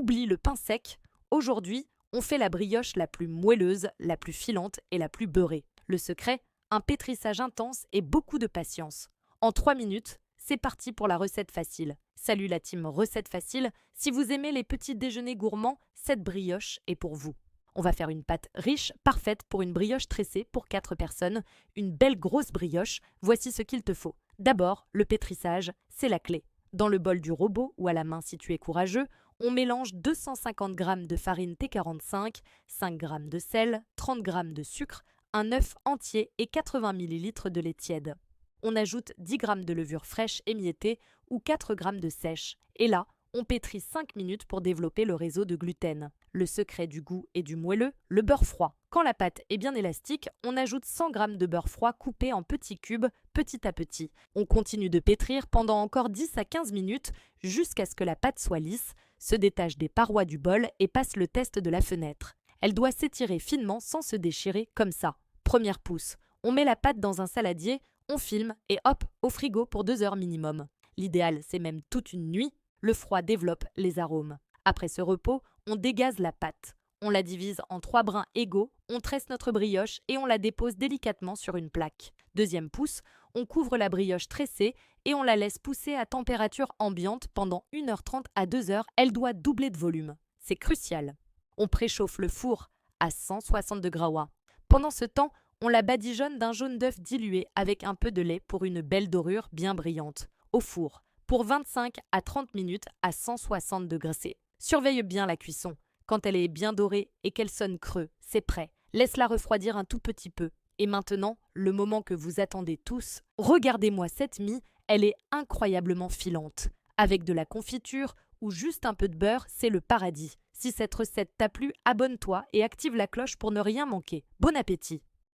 oublie le pain sec. Aujourd'hui, on fait la brioche la plus moelleuse, la plus filante et la plus beurrée. Le secret, un pétrissage intense et beaucoup de patience. En 3 minutes, c'est parti pour la recette facile. Salut la team recette facile, si vous aimez les petits déjeuners gourmands, cette brioche est pour vous. On va faire une pâte riche, parfaite pour une brioche tressée pour 4 personnes. Une belle grosse brioche, voici ce qu'il te faut. D'abord, le pétrissage, c'est la clé. Dans le bol du robot ou à la main si tu es courageux, on mélange 250 g de farine T45, 5 g de sel, 30 g de sucre, un œuf entier et 80 ml de lait tiède. On ajoute 10 g de levure fraîche émiettée ou 4 g de sèche. Et là, on pétrit 5 minutes pour développer le réseau de gluten. Le secret du goût et du moelleux, le beurre froid. Quand la pâte est bien élastique, on ajoute 100 g de beurre froid coupé en petits cubes, petit à petit. On continue de pétrir pendant encore 10 à 15 minutes jusqu'à ce que la pâte soit lisse, se détache des parois du bol et passe le test de la fenêtre. Elle doit s'étirer finement sans se déchirer comme ça. Première pousse, on met la pâte dans un saladier, on filme et hop, au frigo pour 2 heures minimum. L'idéal, c'est même toute une nuit. Le froid développe les arômes. Après ce repos, on dégaze la pâte. On la divise en 3 brins égaux, on tresse notre brioche et on la dépose délicatement sur une plaque. Deuxième pousse, on couvre la brioche tressée et on la laisse pousser à température ambiante pendant 1h30 à 2h. Elle doit doubler de volume. C'est crucial. On préchauffe le four à 160 degrés Oa. Pendant ce temps, on la badigeonne d'un jaune d'œuf dilué avec un peu de lait pour une belle dorure bien brillante. Au four, pour 25 à 30 minutes à 160 degrés C. Surveille bien la cuisson. Quand elle est bien dorée et qu'elle sonne creux, c'est prêt. Laisse-la refroidir un tout petit peu. Et maintenant, le moment que vous attendez tous, regardez-moi cette mie, elle est incroyablement filante. Avec de la confiture ou juste un peu de beurre, c'est le paradis. Si cette recette t'a plu, abonne-toi et active la cloche pour ne rien manquer. Bon appétit!